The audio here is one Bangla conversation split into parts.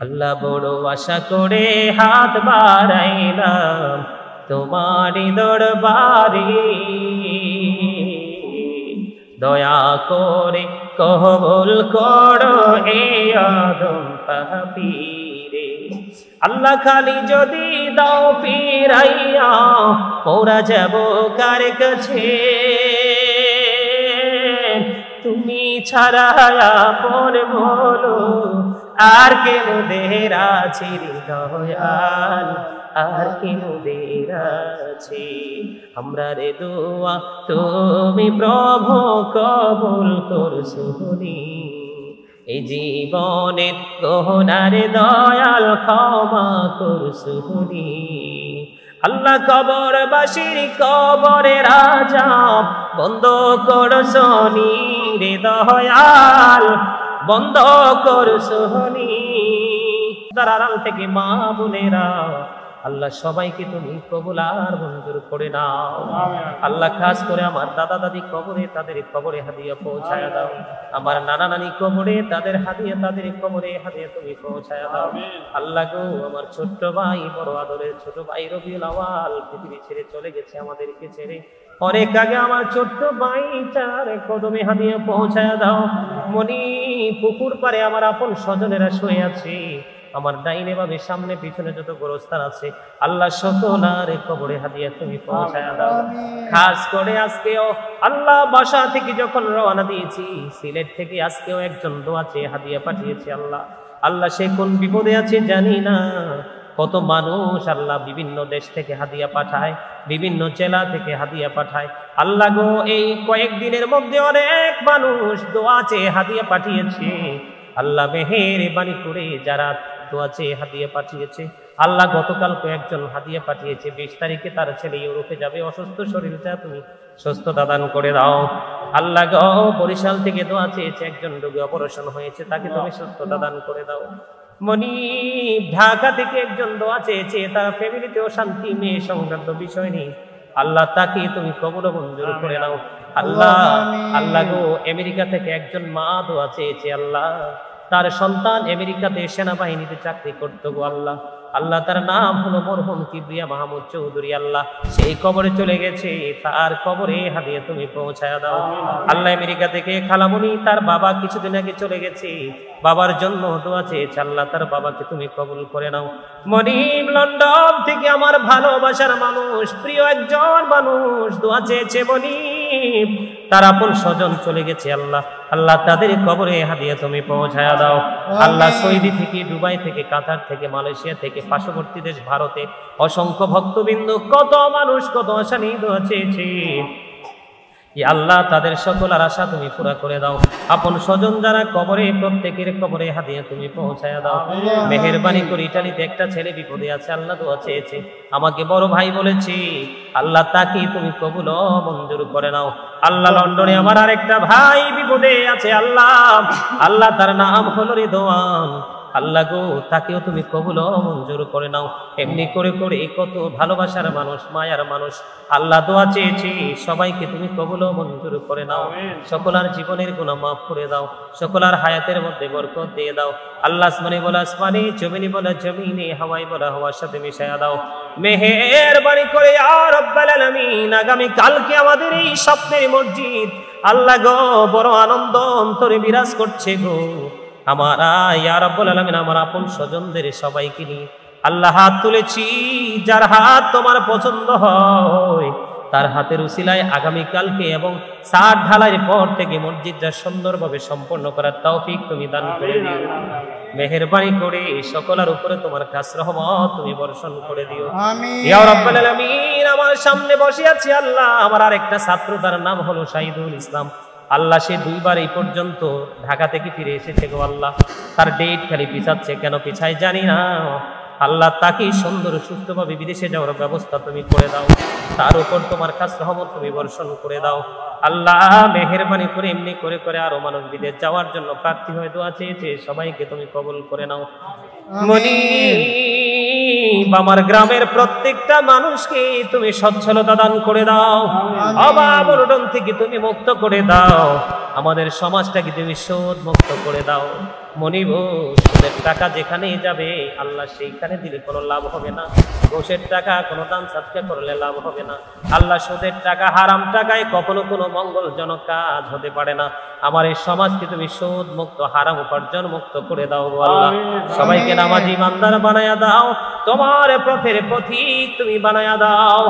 আল্লাহ বড় আশা করে হাত বাড়াইলাম তোমারই দরবারে, দয়া করে কবুল করো এ আদম পাপীরে। আল্লাহ খালি যদি দাও ফিরাইয়া মোরা যাব কার কাছে, তুমি ছাড়া আপন বলো আর কে মোদের আছে দয়াল, আর কে মোদের আছে। আমরা রে দোয়া তুমি প্রভু কবুল করছো, এই জীবনের গহনারে দয়াল ক্ষমা করছো। আল্লাহ কবরবাসীর কবরের আযাব বন্ধ করছো রে দয়াল, বন্ধ করছো। আড়াল থেকে মা বোনেরা আল্লাহ সবাইকে তুমি কবুল আর মঞ্জুর করে নাও। আল্লাহ খাস করে আমার দাদা দাদি কবরে তাদের কবরে হাদিয়া পৌঁছায়া দাও, আমার নানা নানি কবরে তাদের হাদিয়া তাদের কবরে হাদিয়া তুমি পৌঁছায়া দাও। আল্লাহ গো আমার ছোট্ট ভাই বড় আদরের ছোট ভাই রবিউল আওয়াল পৃথিবী ছেড়ে চলে গেছে আমাদেরকে ছেড়ে, অনেক আগে আমার ছোট্ট ভাইটার কদমে হাদিয়া পৌঁছায়া দাও। মনি পুকুর পারে আমার আপন স্বজনেরা শুয়ে আছে, আমার ডাইনে বামে সামনে পিছনে যত গোরস্থান আছে আল্লাহ সকলের কবরে হাদিয়া তুমি পৌঁছায়া দাও। খাস করে আজকেও আল্লাহ বাসা থেকে যখন রওনা দিয়েছি সিলেট থেকে আজকেও একজন দোয়া চেয়ে হাদিয়া পাঠিয়েছে। আল্লাহ আল্লাহ সে কোন বিপদে আছে জানি না, কত মানুষ আল্লাহ বিভিন্ন দেশ থেকে হাদিয়া পাঠায়, বিভিন্ন জেলা থেকে হাদিয়া পাঠায়। আল্লাহ গো এই কয়েকদিনের মধ্যে অনেক মানুষ দোয়া চেয়ে হাদিয়া পাঠিয়েছে। আল্লাহ মেহেরবানি করে যারা দোয়া চেয়ে হাদিয়া পাঠিয়েছে, আল্লাহ গতকাল কয়েকজন হাদিয়া পাঠিয়েছে, 20 তারিখে তার ছেলে ইউরোপে যাবে, অসুস্থ শরীরটা তুমি সুস্থতা দান করে দাও। আল্লাহ গো বরিশাল থেকে দোয়া চেয়েছে, একজন রোগী অপারেশন হয়েছে, তাকে তুমি সুস্থতা দান করে দাও। মনি ঢাকা থেকে একজন দোয়া চেয়েছে, তার ফ্যামিলিতেও শান্তি মেয়ে সংক্রান্ত বিষয় নেই, আল্লাহ তাকে তুমি কবুল মঞ্জুর করে নাও। আল্লাহ আল্লাহ গো আমেরিকা থেকে একজন মা দোয়া চেয়েছে, আল্লাহ তার সন্তান আমেরিকাতে সেনাবাহিনীতে চাকরি করতো গো আল্লাহ, আল্লাহ তার নাম হলো মরহুম কিবরিয়া মাহমুদ চৌধুরী, আল্লাহ সেই কবরে চলে গেছে, তার কবরে হাদিয়া তুমি পৌঁছায়া দাও। আল্লাহ আমেরিকা থেকে খালামণি তার বাবা কিছুদিন আগে চলে গেছে, বাবার জন্য দোয়া চেয়েছে, আল্লাহ তার বাবাকে তুমি কবুল করে নাও। মনিব লন্ডন থেকে আমার ভালোবাসার মানুষ প্রিয় একজন মানুষ দোয়া চেয়েছে, মনিব তার আপন স্বজন চলে গেছে, আল্লাহ আল্লাহ তাদের কবরে হাদিয়া তুমি পৌঁছায়া দাও। আল্লাহ সৌদি থেকে, দুবাই থেকে, কাতার থেকে, মালয়েশিয়া থেকে, পার্শ্ববর্তী দেশ ভারতে অসংখ্য ভক্তবৃন্দ কত মানুষ কত আশা নিয়ে দোয়া চেয়েছে, আল্লাহ তাদের সকল আশা তুমি পুরা করে দাও। আপন স্বজন যারা কবরে প্রত্যেকের কবরে হাদিয়া তুমি পৌঁছায়া দাও। মেহেরবানি করে ইটালিতে একটা ছেলে বিপদে আছে, আল্লাহ দোয়া চেয়েছে, আমাকে বড় ভাই বলেছি, আল্লাহ তাকে তুমি কবুল মঞ্জুর করে নাও। আল্লাহ লন্ডনে আমার আরেকটা ভাই বিপদে আছে, আল্লাহ আল্লাহ তার নাম হলো রিদওয়ান, আল্লাহ গো তাকেও তুমি কবুল মঞ্জুর করে নাও। এমনি করে করে কত ভালোবাসার মানুষ মায়ার মানুষ আল্লাহ দোয়া চেয়েছি, সবাইকে তুমি কবুল মঞ্জুর করে নাও। সকলার জীবনের গুনাহ মাফ করে দাও, সকলার হায়াতের মধ্যে বরকত দিয়ে দাও। আল্লাহ আসমানে বলে আসমানে, জমিনে বলে জমিনে, হাওয়ায় বলে হাওয়ার সাথে মিশায়া দাও। মেহেরবানি করে ইয়া রাব্বাল আলামিন আগামী কালকে আমাদের এই স্বপ্নের মসজিদ আল্লাহ গো বড় আনন্দ অন্তরে বিরাজ করছে গো। আমার ইয়া রাব্বুল আলামিন আমার আপন স্বজনদের সবাইকে নিয়ে আল্লাহ হাত তুলেছি, যার হাত তোমার পছন্দ হয় তার হাতের উসিলায় আগামী কালকে এবং ছাদ ঢালাইয়ের পর থেকে মসজিদটা সুন্দরভাবে সম্পন্ন করার তৌফিক তুমি দান করে দিও। মেহেরবানি করে সকলের উপরে তোমার খাস রহমত তুমি বর্ষণ করে দিও। ইয়া রাব্বুল আলামিন আমার সামনে বসে আছে আল্লাহ আমার আরেকটা ছাত্র, তার নাম হলো শাহিদুল ইসলাম, আল্লাহ সে 2 বার এই পর্যন্ত ঢাকা থেকে ফিরে এসেছে গো আল্লাহ, তার ডেট খালি পিছাচ্ছে, কেন পিছায় জানি না, আল্লাহ তাকে সুন্দর সুস্থভাবে বিদেশে যাওয়ার ব্যবস্থা তুমি করে দাও, তার উপর তোমার খাস রহমত তুমি বর্ষণ করে দাও। আল্লাহ মেহেরবানি করে এমনি করে করে আরো মানুষ বিদেশ যাওয়ার জন্য প্রার্থী হয়ে দোয়া চেয়েছে, সবাইকে তুমি কবুল করে নাও। মনিব আমার গ্রামের প্রত্যেকটা মানুষকে তুমি সচ্ছলতা দান করে দাও, অভাব অনটন থেকে তুমি মুক্ত করে দাও। আমাদের সমাজটাকে তুমি সুদ মুক্ত করে দাও। মনিব, সুদের টাকা যেখানে যাবে আল্লাহ সেইখানে দিলে কোনো লাভ হবে না। ঘুষের টাকা কোনো দান সাদকা করলে লাভ হবে না। আল্লাহ, সুদের টাকা, হারাম টাকায় কখনো কোনো মঙ্গলজনক কাজ হতে পারে না। আমার এই সমাজকে তুমি সুদ মুক্ত, হারাম উপার্জন মুক্ত করে দাও গো আল্লাহ। সবাইকে নামাজি ইমানদার বানায়া দাও, তোমার পথের পথিক তুমি বানায়া দাও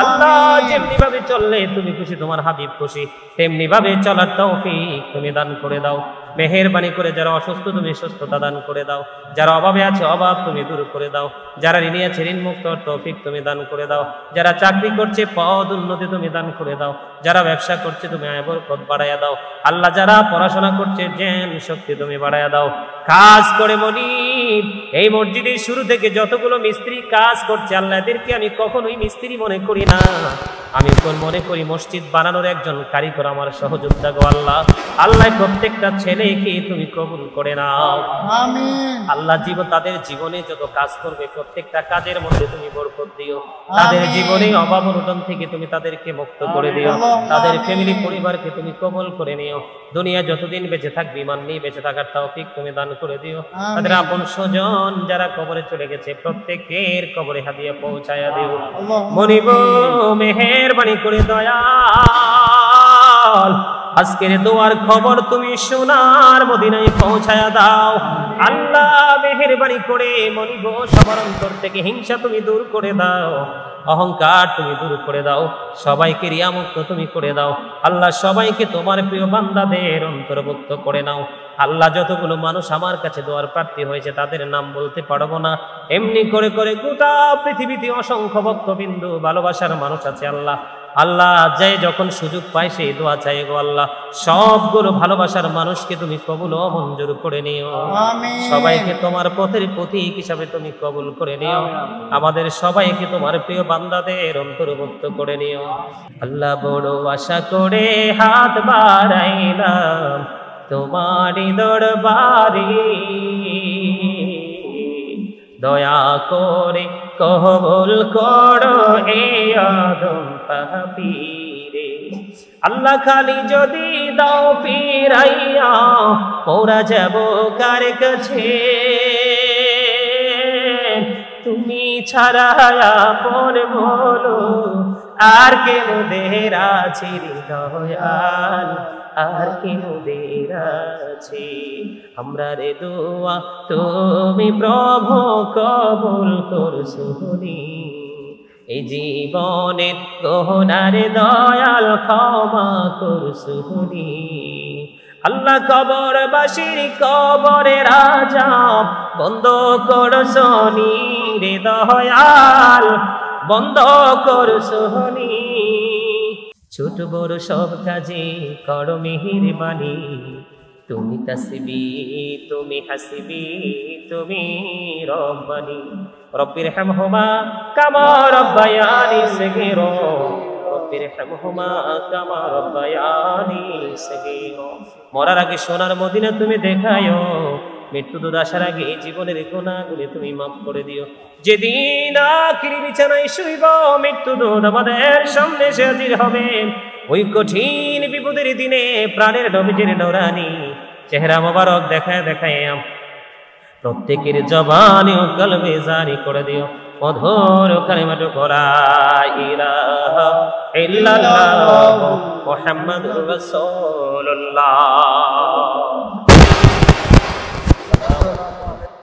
আল্লাহ। যেমনি ভাবে চললে তুমি খুশি, তোমার হাবিব খুশি, তেমনি ভাবে চলার তৌফিক তুমি দান করে দাও। মেহেরবানি করে যারা অসুস্থ তুমি সুস্থতা দান করে দাও, যারা অভাবে আছে অভাব তুমি দূর করে দাও, যারা ঋণী আছে ঋণ মুক্ত তৌফিক তুমি দান করে দাও, যারা চাকরি করছে পদ উন্নতি তুমি দান করে দাও, যারা ব্যবসা করছে তুমি আয় বরকত বাড়াইয়া দাও আল্লাহ, যারা পড়াশোনা করছে জ্ঞান শক্তি তুমি বাড়াইয়া দাও। কাজ করে মনিব, এই মসজিদের শুরু থেকে যতগুলো মিস্ত্রি কাজ করছে আল্লাহ, এদেরকে আমি কখনোই মিস্ত্রি মনে করি না, আমি মনে করি মসজিদ বানানোর একজন কারিগর, আমার সহযোদ্ধা গো আল্লাহ। আল্লাহ, প্রত্যেকটা ছেলেকে তুমি কবুল করে নাও আমিন। আল্লাহ, তাদের জীবনে যত কাজ করবে প্রত্যেকটা কাজের মধ্যে তুমি বরকত দিও, তাদের জীবনে অভাব অনটন থেকে তুমি তাদেরকে মুক্ত করে দিও, তাদের ফ্যামিলি পরিবারকে তুমি কবুল করে নিও। দুনিয়া যতদিন বেঁচে থাকবে ইমান নিয়ে বেঁচে থাকার তৌফিক তুমি দান করে দিও। তাদের আপন স্বজন যারা কবরে চলে গেছে প্রত্যেকের কবরে হাদিয়া পৌঁছায়া দিও। মনিব, মেহেরবানি করে দয়াল আজকের দোয়ার খবর তুমি সোনার মদিনায় পৌঁছায়া দাও আল্লাহ। মেহেরবানি করে মনিব, সবার অন্তর থেকে হিংসা তুমি দূর করে দাও, অহংকার তুমি দূর করে দাও, সবাইকে রিয়ামুক্ত তুমি করে দাও আল্লাহ। সবাইকে তোমার প্রিয় বান্দাদের অন্তর্ভুক্ত করে নাও আল্লাহ। যতগুলো মানুষ আমার কাছে দোয়ার প্রার্থী হয়েছে তাদের নাম বলতে পারবো না, এমনি করে করে গোটা পৃথিবীতে অসংখ্য ভক্তবিন্দু ভালোবাসার মানুষ আছে আল্লাহ। আল্লাহ, যে যখন সুযোগ পায় সেই দোয়া চাই গো আল্লাহ। সবগুলো ভালোবাসার মানুষকে তুমি কবুল ও মঞ্জুর করে নিও, সবাইকে তোমার পথের পথিক হিসাবে তুমি কবুল করে নিও, আমাদের সবাইকে তোমার প্রিয় বান্দাদের অন্তর্ভুক্ত করে নিও আল্লাহ। বড় আশা করে হাত বাড়াইলাম তোমারই দরবারে, দয়া করে কবুল করো এ আদম পাপীরে আল্লাহ। খালি যদি দাও ফিরাইয়া ওরা যাব কার কাছে, তুমি ছাড়া আপন বলো আর কে মোদের আছে দয়াল, আর কে মোদের আছে। আমরা রে দোয়া তুমি প্রভু কবুল করছো, এই জীবনের গহনারে দয়াল ক্ষমা করছো আল্লাহ। কবরবাসীর কবরে রাজা বন্ধ করছো রে দয়াল, বন্ধ করছো। ছোট বড় সব কাজে করো মেহেরবানি, তুমি তাসবি তুমি হাসবি তুমি রব্বানি। রব্বির হামহুমা কামা রব্বায়ানি সগীরা, রব্বির হামহুমা কামা রব্বায়ানি সগীরা। মরার আগে সোনার মদিনা তুমি দেখায়ো, মৃত্যু দূর আসার আগে জীবনের গুনাহগুলি তুমি মাফ করে দিও। যেদিন আখিরি বিছানায় শুইব মৃত্যু দূত আমাদের সামনে এসে হাজির হবে, ওই কঠিন বিপদের দিনে প্রাণের নবীজির নূরানি চেহারা মোবারক দেখায় দেখায় প্রত্যেকের জবানে ও কলবে জারি করে দিও মধুর কালিমাটুকু লা ইলাহা ইল্লাল্লাহ মুহাম্মাদুর রাসূলুল্লাহ।